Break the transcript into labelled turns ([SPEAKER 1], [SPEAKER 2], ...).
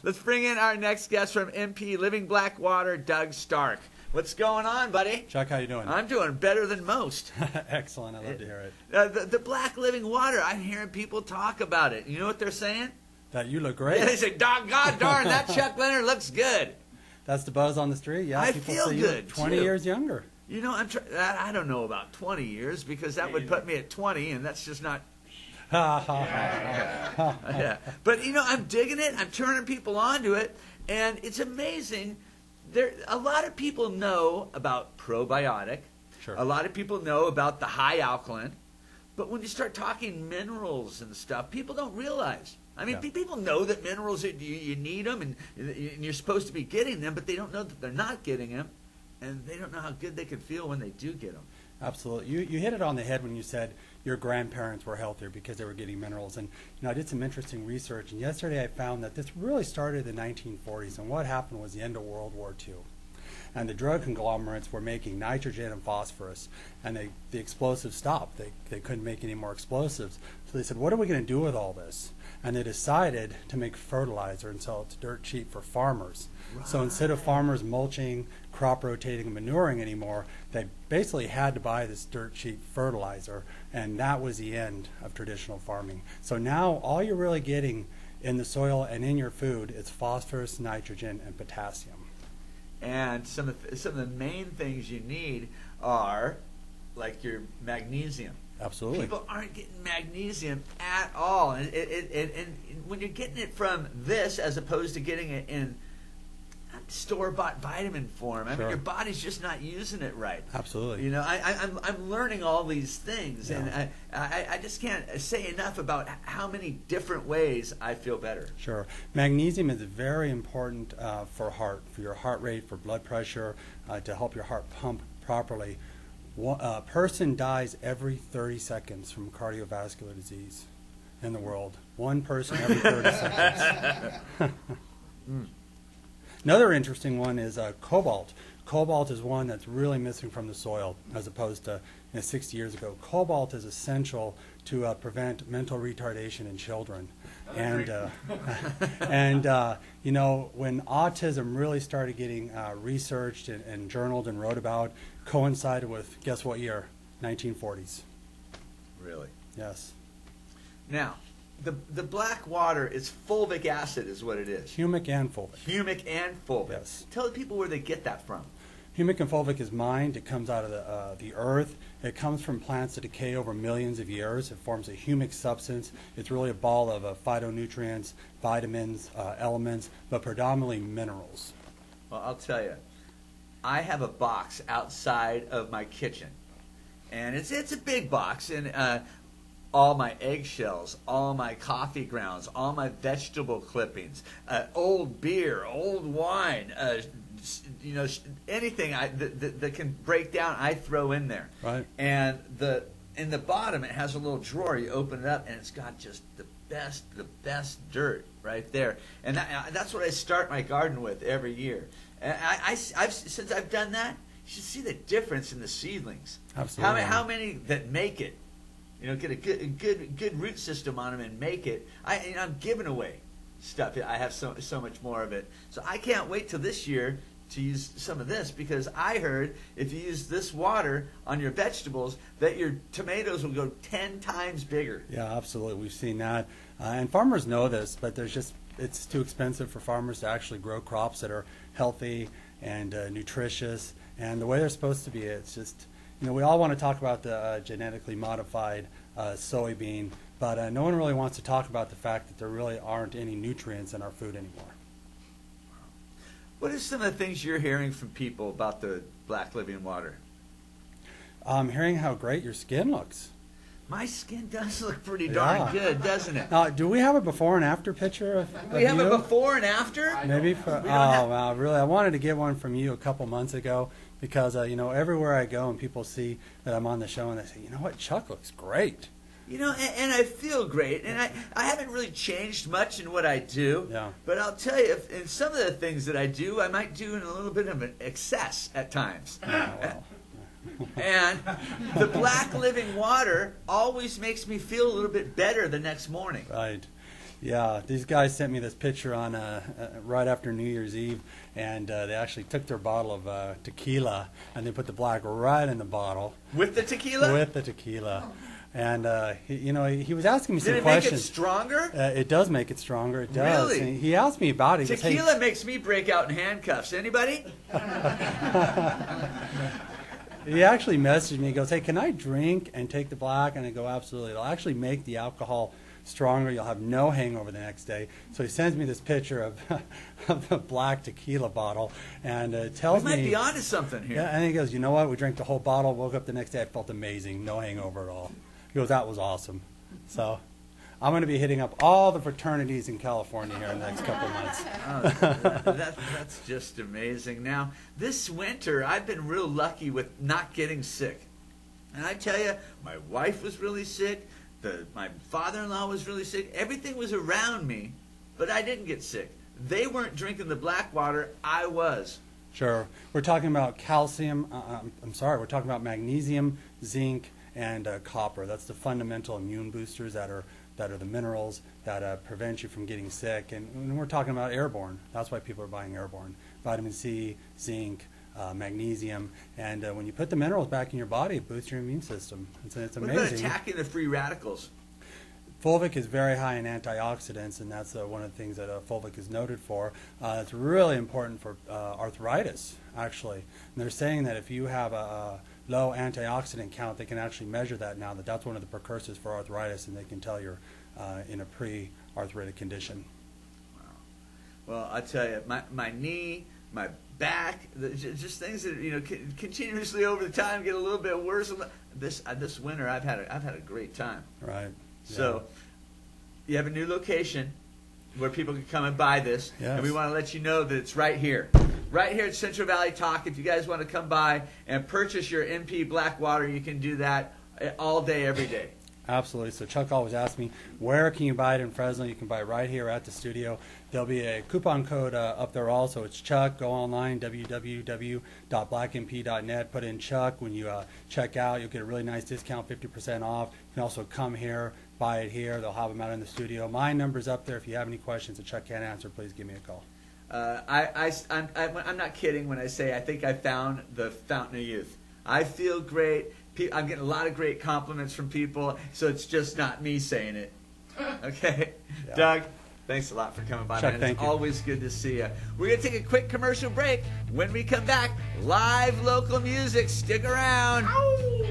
[SPEAKER 1] Let's bring in our next guest from MP Living Black Water, Doug Stark. What's going on, buddy?
[SPEAKER 2] Chuck, how you doing?
[SPEAKER 1] I'm doing better than most.
[SPEAKER 2] Excellent. I love to hear
[SPEAKER 1] it. The Black Living Water, I'm hearing people talk about it. You know what they're saying?
[SPEAKER 2] That you look great.
[SPEAKER 1] Yeah, they say, God darn, that Chuck Leonard looks good.
[SPEAKER 2] That's the buzz on the street. Yeah,
[SPEAKER 1] I
[SPEAKER 2] people
[SPEAKER 1] feel
[SPEAKER 2] say
[SPEAKER 1] good,
[SPEAKER 2] you look 20
[SPEAKER 1] too.
[SPEAKER 2] years younger.
[SPEAKER 1] You know, I don't know about 20 years because that would put me at 20, and that's just not... yeah. But, you know, I'm digging it. I'm turning people onto it, and it's amazing. A lot of people know about probiotic.
[SPEAKER 2] Sure.
[SPEAKER 1] A lot of people know about the high alkaline. But when you start talking minerals and stuff, people don't realize. I mean, people know that minerals, you need them, and you're supposed to be getting them, but they don't know that they're not getting them, and they don't know how good they can feel when they do get them.
[SPEAKER 2] Absolutely. You hit it on the head when you said your grandparents were healthier because they were getting minerals. And I did some interesting research, and yesterday I found that this really started in the 1940s, and what happened was the end of World War II. And the drug conglomerates were making nitrogen and phosphorus, and the explosives stopped. They couldn't make any more explosives. So they said, what are we going to do with all this? And they decided to make fertilizer and sell it to dirt cheap for farmers. Right. So instead of farmers mulching, crop rotating, and manuring anymore, they basically had to buy this dirt cheap fertilizer, and that was the end of traditional farming. So now all you're really getting in the soil and in your food is phosphorus, nitrogen, and potassium.
[SPEAKER 1] And some of the main things you need are like your magnesium.
[SPEAKER 2] Absolutely.
[SPEAKER 1] People aren't getting magnesium at all. And when you're getting it from this as opposed to getting it in store-bought vitamin form, I mean, your body's just not using it right.
[SPEAKER 2] Absolutely.
[SPEAKER 1] You know, I'm learning all these things, and I just can't say enough about how many different ways I feel better.
[SPEAKER 2] Sure. Magnesium is very important for your heart rate, for blood pressure, to help your heart pump properly. A person dies every 30 seconds from cardiovascular disease in the world. One person every 30 seconds. Another interesting one is cobalt. Cobalt is one that's really missing from the soil as opposed to 60 years ago. Cobalt is essential to prevent mental retardation in children. And you know, when autism really started getting researched and journaled and wrote about, coincided with, guess what year? 1940s.
[SPEAKER 1] Really?
[SPEAKER 2] Yes.
[SPEAKER 1] Now, the black water is fulvic acid is what it is.
[SPEAKER 2] Humic and fulvic.
[SPEAKER 1] Humic and fulvic.
[SPEAKER 2] Yes.
[SPEAKER 1] Tell the people where they get that from.
[SPEAKER 2] Humic and fulvic is mined. It comes out of the earth. It comes from plants that decay over millions of years. It forms a humic substance. It's really a ball of phytonutrients, vitamins, elements, but predominantly minerals.
[SPEAKER 1] Well, I'll tell you, I have a box outside of my kitchen, and it's a big box, and all my eggshells, all my coffee grounds, all my vegetable clippings, old beer, old wine, you know, anything that can break down, I throw in there.
[SPEAKER 2] Right.
[SPEAKER 1] And in the bottom, it has a little drawer. You open it up, and it's got just the best dirt right there. And that's what I start my garden with every year. And since I've done that, you should see the difference in the seedlings.
[SPEAKER 2] Absolutely.
[SPEAKER 1] How many that make it? You know, get a good root system on them and make it. I'm giving away stuff. I have so much more of it. So I can't wait till this year to use some of this, because I heard if you use this water on your vegetables that your tomatoes will go 10 times bigger.
[SPEAKER 2] Yeah, absolutely. We've seen that. And farmers know this, but it's too expensive for farmers to actually grow crops that are healthy and nutritious and the way they're supposed to be. It's just, you know, we all want to talk about the genetically modified soybean, but no one really wants to talk about the fact that there really aren't any nutrients in our food anymore.
[SPEAKER 1] What are some of the things you're hearing from people about the Black Living Water?
[SPEAKER 2] I'm hearing how great your skin looks.
[SPEAKER 1] My skin does look pretty darn good, doesn't it?
[SPEAKER 2] Now, do we have a before and after picture of
[SPEAKER 1] we have
[SPEAKER 2] you?
[SPEAKER 1] a before and after?
[SPEAKER 2] Maybe for, wow, really, I wanted to get one from you a couple months ago because, you know, everywhere I go and people see that I'm on the show and they say, you know what, Chuck looks great.
[SPEAKER 1] You know, and I feel great, and I haven't really changed much in what I do.
[SPEAKER 2] Yeah.
[SPEAKER 1] But I'll tell you, in some of the things that I do, I might do in a little bit of an excess at times.
[SPEAKER 2] Oh, well.
[SPEAKER 1] And the Black Living Water always makes me feel a little bit better the next morning.
[SPEAKER 2] Right. Yeah, these guys sent me this picture on right after New Year's Eve, and they actually took their bottle of tequila and they put the black right in the bottle.
[SPEAKER 1] With the tequila?
[SPEAKER 2] With the tequila. And he was asking me some
[SPEAKER 1] Did it
[SPEAKER 2] questions.
[SPEAKER 1] make it stronger?
[SPEAKER 2] It does make it stronger. It does.
[SPEAKER 1] Really?
[SPEAKER 2] And he asked me about it. He
[SPEAKER 1] Tequila
[SPEAKER 2] goes, hey,
[SPEAKER 1] makes me break out in handcuffs. Anybody?
[SPEAKER 2] he actually messaged me. He goes, "Hey, can I drink and take the black?" And I go, "Absolutely. It'll actually make the alcohol stronger. You'll have no hangover the next day." So he sends me this picture of the black tequila bottle, and tells me
[SPEAKER 1] we might be onto something here.
[SPEAKER 2] Yeah, and he goes, "You know what? We drank the whole bottle. Woke up the next day. I felt amazing. No hangover at all." He goes, "That was awesome." So I'm going to be hitting up all the fraternities in California here in the next couple of months.
[SPEAKER 1] That's just amazing. Now, this winter, I've been real lucky with not getting sick. And I tell you, my wife was really sick. My father-in-law was really sick. Everything was around me, but I didn't get sick. They weren't drinking the black water. I was.
[SPEAKER 2] Sure. We're talking about calcium. We're talking about magnesium, zinc, and copper. That's the fundamental immune boosters that are the minerals that prevent you from getting sick. And we're talking about airborne. That's why people are buying airborne. Vitamin C, zinc, magnesium, and when you put the minerals back in your body, it boosts your immune system. It's amazing.
[SPEAKER 1] What about attacking the free radicals?
[SPEAKER 2] Fulvic is very high in antioxidants, and that's one of the things that fulvic is noted for. It's really important for arthritis, actually. And they're saying that if you have a low antioxidant count, they can actually measure that now, that's one of the precursors for arthritis, and they can tell you're in a pre-arthritic condition.
[SPEAKER 1] Wow. Well, I tell you, my knee, my back, just things that continuously over the time get a little bit worse. This winter, I've had a great time.
[SPEAKER 2] Right.
[SPEAKER 1] So, you have a new location where people can come and buy this,
[SPEAKER 2] yes.
[SPEAKER 1] And we want to let you know that it's right here at Central Valley Talk. If you guys want to come by and purchase your MP Black Water, you can do that all day, every day.
[SPEAKER 2] Absolutely. So Chuck always asks me, where can you buy it in Fresno? You can buy it right here at the studio. There'll be a coupon code up there also. It's Chuck. Go online, www.blackmp.net. Put in Chuck. When you check out, you'll get a really nice discount, 50% off. You can also come here, buy it here. They'll have them out in the studio. My number's up there. If you have any questions that Chuck can't answer, please give me a call.
[SPEAKER 1] I'm not kidding when I say I think I found the fountain of youth. I feel great. I'm getting a lot of great compliments from people, so it's just not me saying it. Okay? Yeah. Doug, thanks a lot for coming by,
[SPEAKER 2] Chuck,
[SPEAKER 1] man. It's always good to see you. We're going to take a quick commercial break. When we come back, live local music. Stick around. Ow!